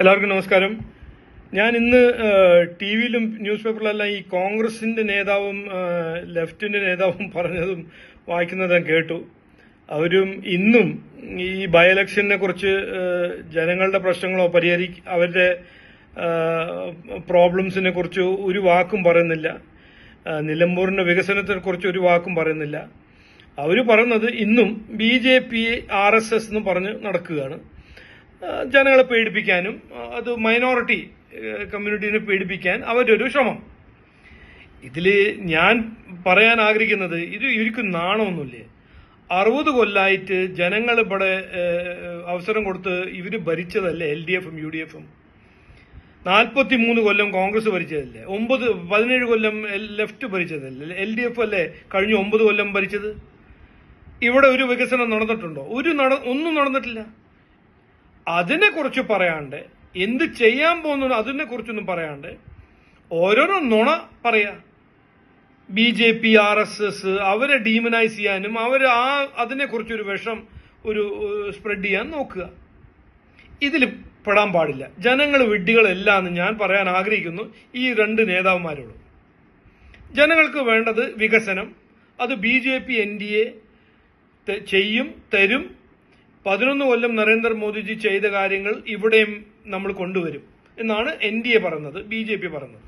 എല്ലാവർക്കും നമസ്കാരം. ഞാൻ ഇന്ന് ടി വിയിലും ന്യൂസ് പേപ്പറിലെല്ലാം ഈ കോൺഗ്രസിന്റെ നേതാവും ലെഫ്റ്റിന്റെ നേതാവും പറഞ്ഞതും വായിക്കുന്നതും കേട്ടു. അവരും ഇന്നും ഈ ബൈ ഇലക്ഷനെ കുറിച്ച് ജനങ്ങളുടെ പ്രശ്നങ്ങളോ അവരുടെ പ്രോബ്ലംസിനെ കുറിച്ച് ഒരു വാക്കും പറയുന്നില്ല. നിലമ്പൂരിന്റെ വികസനത്തെ കുറിച്ച് ഒരു വാക്കും പറയുന്നില്ല. അവർ പറയുന്നത് ഇന്നും BJP RSS എന്ന് പറഞ്ഞ് നടക്കുകയാണ്. ജനങ്ങളെ പേടിപ്പിക്കാനും അത് മൈനോറിറ്റി കമ്മ്യൂണിറ്റിനെ പേടിപ്പിക്കാൻ അവരൊരു ശ്രമം. ഇതില് ഞാൻ പറയാൻ ആഗ്രഹിക്കുന്നത്, ഇത് ഇവർക്ക് നാണമൊന്നുമില്ലേ? 60 കൊല്ലായിട്ട് ജനങ്ങൾ ഇവിടെ അവസരം കൊടുത്ത് ഇവര് ഭരിച്ചതല്ലേ LDFും UDFും. 43 കൊല്ലം കോൺഗ്രസ് ഭരിച്ചതല്ലേ? 17 കൊല്ലം ലെഫ്റ്റ് ഭരിച്ചതല്ലേ? LDF അല്ലേ കഴിഞ്ഞ 9 കൊല്ലം ഭരിച്ചത്? ഇവിടെ ഒരു വികസനം നടന്നിട്ടുണ്ടോ? ഒന്നും നടന്നിട്ടില്ല. അതിനെക്കുറിച്ച് പറയാണ്ട്, എന്ത് ചെയ്യാൻ പോകുന്നു അതിനെ കുറിച്ചൊന്നും പറയാണ്ട് ഓരോരോ നുണ പറയാ. BJP RSS അവരെ ഡീമനൈസ് ചെയ്യാനും അതിനെക്കുറിച്ചൊരു വിഷം സ്പ്രെഡ് ചെയ്യാൻ നോക്കുക. ഇതിൽ പെടാൻ പാടില്ല. ജനങ്ങൾ വിഡ്ഢികളല്ല എന്ന് ഞാൻ പറയാൻ ആഗ്രഹിക്കുന്നു ഈ രണ്ട് നേതാവുമാരോട്. ജനങ്ങൾക്ക് വേണ്ടത് വികസനം. അത് BJP NDA ചെയ്യും, തരും. 11 കൊല്ലം നരേന്ദ്രമോദിജി ചെയ്ത കാര്യങ്ങൾ ഇവിടെയും നമ്മൾ കൊണ്ടുവരും എന്നാണ് NDA പറയുന്നത്, BJP പറയുന്നത്.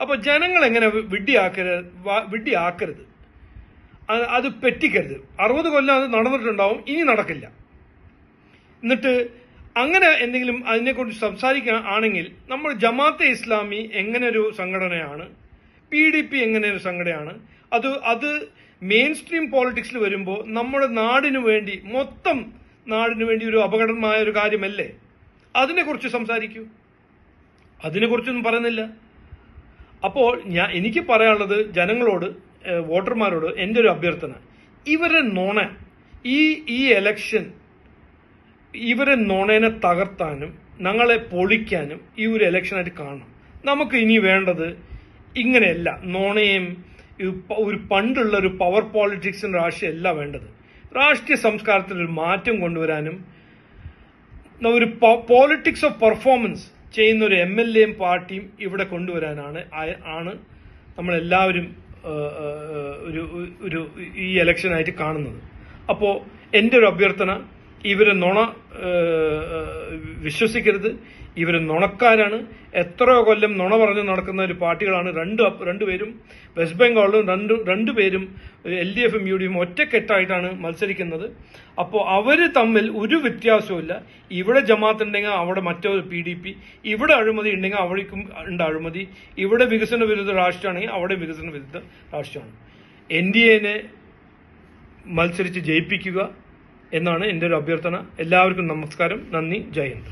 അപ്പൊ ജനങ്ങൾ എങ്ങനെ വിഡ്ഢിയാക്കരുത്, അത് പറ്റിക്കരുത്. 60 കൊല്ലം അത് നടന്നിട്ടുണ്ടാവും, ഇനി നടക്കില്ല. എന്നിട്ട് അങ്ങനെ എന്തെങ്കിലും അതിനെക്കുറിച്ച് സംസാരിക്കുകയാണെങ്കിൽ നമ്മൾ ജമാഅത്തെ ഇസ്ലാമി എങ്ങനെ ഒരു സംഘടനയാണ്, PDP എങ്ങനെ ഒരു സംഘടനയാണ്, അത് മെയിൻ സ്ട്രീം പോളിറ്റിക്സിൽ വരുമ്പോൾ നമ്മുടെ നാടിനു വേണ്ടി, മൊത്തം നാടിനു വേണ്ടി ഒരു അപകടമായ ഒരു കാര്യമല്ലേ? അതിനെക്കുറിച്ച് സംസാരിക്കൂ. അതിനെക്കുറിച്ചൊന്നും പറയുന്നില്ല. അപ്പോൾ എനിക്ക് പറയാനുള്ളത് ജനങ്ങളോട്, വോട്ടർമാരോട് എൻ്റെ ഒരു അഭ്യർത്ഥന, ഇവരെ നുണ, ഈ എലക്ഷൻ ഇവരെ നുണേനെ തകർത്താനും ഞങ്ങളെ പൊളിക്കാനും ഈ ഒരു എലക്ഷനായിട്ട് കാണണം. നമുക്ക് ഇനി വേണ്ടത് ഇങ്ങനെയല്ല, നുണയും ഒരു പണ്ടുള്ള ഒരു പവർ പോളിറ്റിക്സിന്റെ രാഷ്ട്രീയമല്ല വേണ്ടത്. രാഷ്ട്രീയ സംസ്കാരത്തിൽ ഒരു മാറ്റം കൊണ്ടുവരാനും ഒരു പോളിറ്റിക്സ് ഓഫ് പെർഫോമൻസ് ചെയ്യുന്ന ഒരു MLAയും പാർട്ടിയും ഇവിടെ കൊണ്ടുവരാനാണ് നമ്മളെല്ലാവരും ഈ ഇലക്ഷനായിട്ട് കാണുന്നത്. അപ്പോൾ എൻ്റെ ഒരു അഭ്യർത്ഥന, ഇവരെ നുണ വിശ്വസിക്കരുത്. ഇവർ നുണക്കാരാണ്. എത്രയോ കൊല്ലം നുണ പറഞ്ഞ് നടക്കുന്ന ഒരു പാർട്ടികളാണ് രണ്ടുപേരും. വെസ്റ്റ് ബംഗാളിലും രണ്ടുപേരും LDFും UDFും ഒറ്റക്കെട്ടായിട്ടാണ് മത്സരിക്കുന്നത്. അപ്പോൾ അവര് തമ്മിൽ ഒരു വ്യത്യാസവുമില്ല. ഇവിടെ ജമാഅത്ത് ഉണ്ടെങ്കിൽ അവിടെ മറ്റൊരു PDP, ഇവിടെ അഴിമതി ഉണ്ടെങ്കിൽ അവിടേക്കും ഉണ്ട് അഴിമതി, ഇവിടെ വികസന വിരുദ്ധ രാഷ്ട്രമാണെങ്കിൽ അവിടെ വികസന വിരുദ്ധ രാഷ്ട്രമാണ്. NDAനെ മത്സരിച്ച് ജയിപ്പിക്കുക എന്നാണ് എൻ്റെ ഒരു അഭ്യർത്ഥന. എല്ലാവർക്കും നമസ്കാരം, നന്ദി, ജയ് ഹിന്ദ്.